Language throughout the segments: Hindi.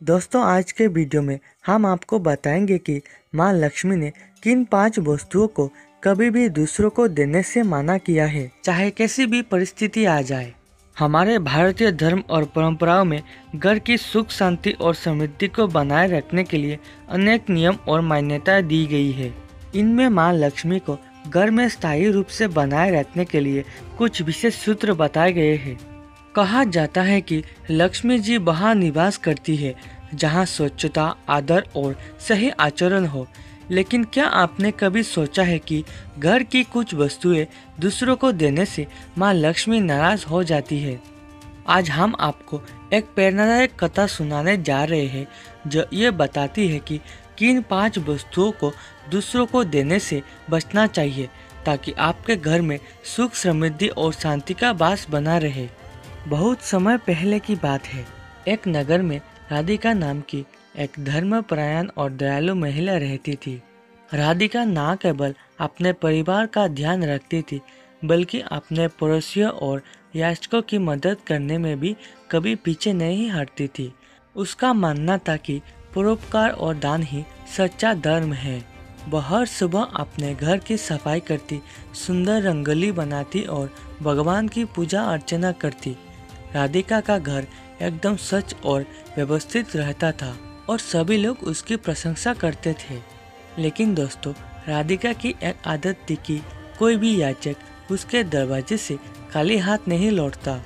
दोस्तों, आज के वीडियो में हम आपको बताएंगे कि माँ लक्ष्मी ने किन 5 वस्तुओं को कभी भी दूसरों को देने से मना किया है, चाहे कैसी भी परिस्थिति आ जाए। हमारे भारतीय धर्म और परंपराओं में घर की सुख शांति और समृद्धि को बनाए रखने के लिए अनेक नियम और मान्यताएं दी गई है। इनमें माँ लक्ष्मी को घर में स्थायी रूप से बनाए रखने के लिए कुछ विशेष सूत्र बताए गए हैं। कहा जाता है कि लक्ष्मी जी वहाँ निवास करती है जहाँ स्वच्छता, आदर और सही आचरण हो। लेकिन क्या आपने कभी सोचा है कि घर की कुछ वस्तुएं दूसरों को देने से माँ लक्ष्मी नाराज हो जाती है? आज हम आपको एक प्रेरणादायक कथा सुनाने जा रहे हैं जो ये बताती है कि किन 5 वस्तुओं को दूसरों को देने से बचना चाहिए ताकि आपके घर में सुख, समृद्धि और शांति का वास बना रहे। बहुत समय पहले की बात है। एक नगर में राधिका नाम की एक धर्मपरायण और दयालु महिला रहती थी। राधिका न केवल अपने परिवार का ध्यान रखती थी बल्कि अपने पड़ोसियों और याचकों की मदद करने में भी कभी पीछे नहीं हटती थी। उसका मानना था कि परोपकार और दान ही सच्चा धर्म है। वह हर सुबह अपने घर की सफाई करती, सुंदर रंगोली बनाती और भगवान की पूजा अर्चना करती। राधिका का घर एकदम स्वच्छ और व्यवस्थित रहता था और सभी लोग उसकी प्रशंसा करते थे। लेकिन दोस्तों, राधिका की एक आदत थी कि कोई भी याचक उसके दरवाजे से खाली हाथ नहीं लौटता।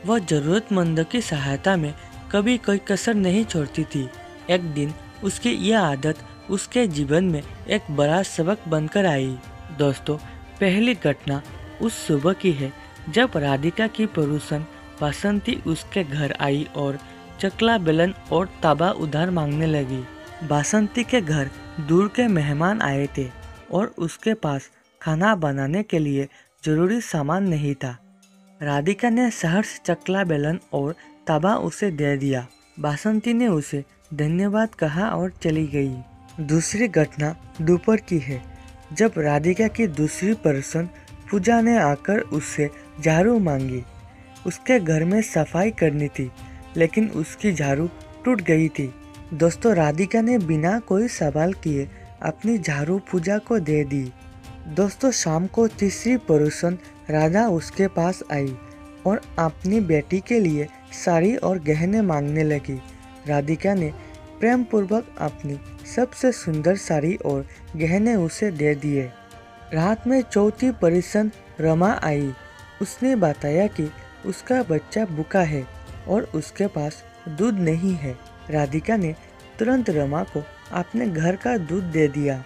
वह जरूरतमंदों की सहायता में कभी कोई कसर नहीं छोड़ती थी। एक दिन उसकी यह आदत उसके जीवन में एक बड़ा सबक बनकर आई। दोस्तों, पहली घटना उस सुबह की है जब राधिका की पड़ोसन बासंती उसके घर आई और चकला, बेलन और ताबा उधार मांगने लगी। बासंती के घर दूर के मेहमान आए थे और उसके पास खाना बनाने के लिए जरूरी सामान नहीं था। राधिका ने शहर से चकला, बेलन और ताबा उसे दे दिया। बासंती ने उसे धन्यवाद कहा और चली गई। दूसरी घटना दोपहर की है जब राधिका की दूसरी पड़ोसन पूजा ने आकर उससे झाड़ू मांगी। उसके घर में सफाई करनी थी लेकिन उसकी झाड़ू टूट गई थी। दोस्तों, राधिका ने बिना कोई सवाल किए अपनी झाड़ू पूजा को दे दी। दोस्तों, शाम को तीसरी पड़ोसन राधा उसके पास आई और अपनी बेटी के लिए साड़ी और गहने मांगने लगी। राधिका ने प्रेम पूर्वक अपनी सबसे सुंदर साड़ी और गहने उसे दे दिए। रात में चौथी पड़ोसन रमा आई। उसने बताया कि उसका बच्चा भूखा है और उसके पास दूध नहीं है। राधिका ने तुरंत रमा को अपने घर का दूध दे दिया।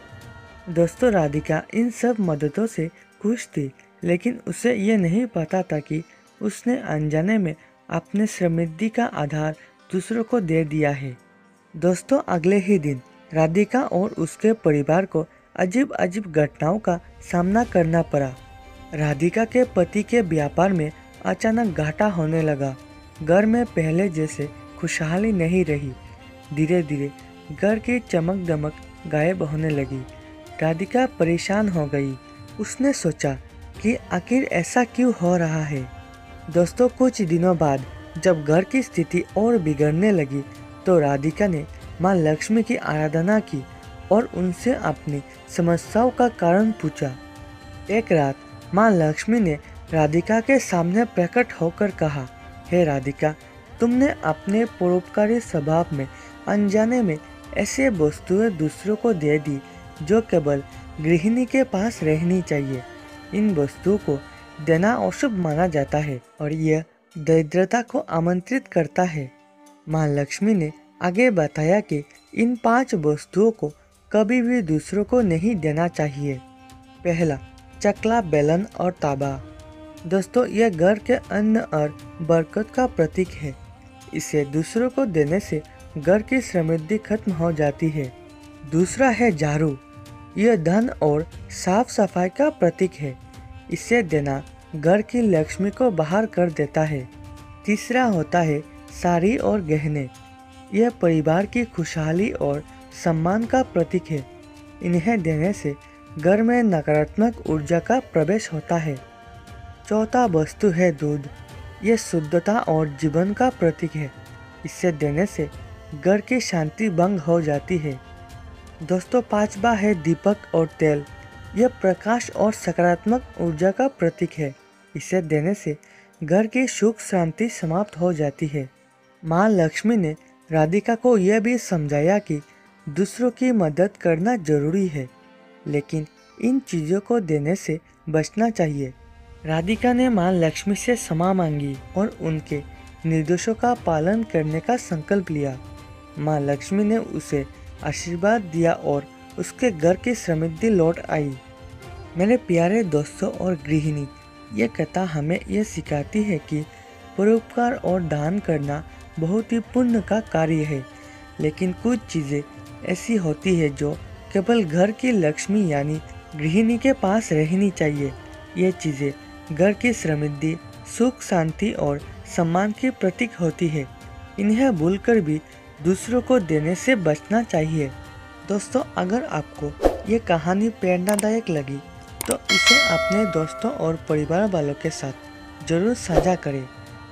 दोस्तों, राधिका इन सब मददों से खुश थी लेकिन उसे ये नहीं पता था कि उसने अनजाने में अपने समृद्धि का आधार दूसरों को दे दिया है। दोस्तों, अगले ही दिन राधिका और उसके परिवार को अजीब अजीब घटनाओं का सामना करना पड़ा। राधिका के पति के व्यापार में अचानक घाटा होने लगा। घर में पहले जैसे खुशहाली नहीं रही। धीरे धीरे घर की चमक दमक गायब होने लगी। राधिका परेशान हो गई। उसने सोचा कि आखिर ऐसा क्यों हो रहा है। दोस्तों, कुछ दिनों बाद जब घर की स्थिति और बिगड़ने लगी तो राधिका ने माँ लक्ष्मी की आराधना की और उनसे अपनी समस्याओं का कारण पूछा। एक रात माँ लक्ष्मी ने राधिका के सामने प्रकट होकर कहा, हे राधिका, तुमने अपने परोपकारी स्वभाव में अनजाने में ऐसे वस्तुएं दूसरों को दे दी जो केवल गृहिणी के पास रहनी चाहिए। इन वस्तुओं को देना अशुभ माना जाता है और यह दरिद्रता को आमंत्रित करता है। माँ लक्ष्मी ने आगे बताया कि इन 5 वस्तुओं को कभी भी दूसरों को नहीं देना चाहिए। पहला, चकला, बेलन और ताबा। दोस्तों, यह घर के अन्न और बरकत का प्रतीक है। इसे दूसरों को देने से घर की समृद्धि खत्म हो जाती है। दूसरा है झाड़ू। यह धन और साफ सफाई का प्रतीक है। इसे देना घर की लक्ष्मी को बाहर कर देता है। तीसरा होता है साड़ी और गहने। यह परिवार की खुशहाली और सम्मान का प्रतीक है। इन्हें देने से घर में नकारात्मक ऊर्जा का प्रवेश होता है। चौथा वस्तु है दूध। यह शुद्धता और जीवन का प्रतीक है। इसे देने से घर की शांति भंग हो जाती है। दोस्तों, पांचवा है दीपक और तेल। यह प्रकाश और सकारात्मक ऊर्जा का प्रतीक है। इसे देने से घर की सुख शांति समाप्त हो जाती है। माँ लक्ष्मी ने राधिका को यह भी समझाया कि दूसरों की मदद करना जरूरी है, लेकिन इन चीज़ों को देने से बचना चाहिए। राधिका ने माँ लक्ष्मी से क्षमा मांगी और उनके निर्देशों का पालन करने का संकल्प लिया। माँ लक्ष्मी ने उसे आशीर्वाद दिया और उसके घर की समृद्धि लौट आई। मेरे प्यारे दोस्तों और गृहिणी, ये कथा हमें यह सिखाती है कि परोपकार और दान करना बहुत ही पुण्य का कार्य है, लेकिन कुछ चीज़ें ऐसी होती है जो केवल घर की लक्ष्मी यानी गृहिणी के पास रहनी चाहिए। ये चीज़ें घर की समृद्धि, सुख शांति और सम्मान की प्रतीक होती है। इन्हें भूलकर भी दूसरों को देने से बचना चाहिए। दोस्तों, अगर आपको ये कहानी प्रेरणादायक लगी तो इसे अपने दोस्तों और परिवार वालों के साथ जरूर साझा करें।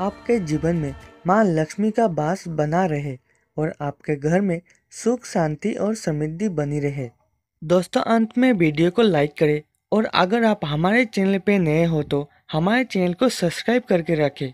आपके जीवन में माँ लक्ष्मी का वास बना रहे और आपके घर में सुख शांति और समृद्धि बनी रहे। दोस्तों, अंत में वीडियो को लाइक करें और अगर आप हमारे चैनल पे नए हो तो हमारे चैनल को सब्सक्राइब करके रखें।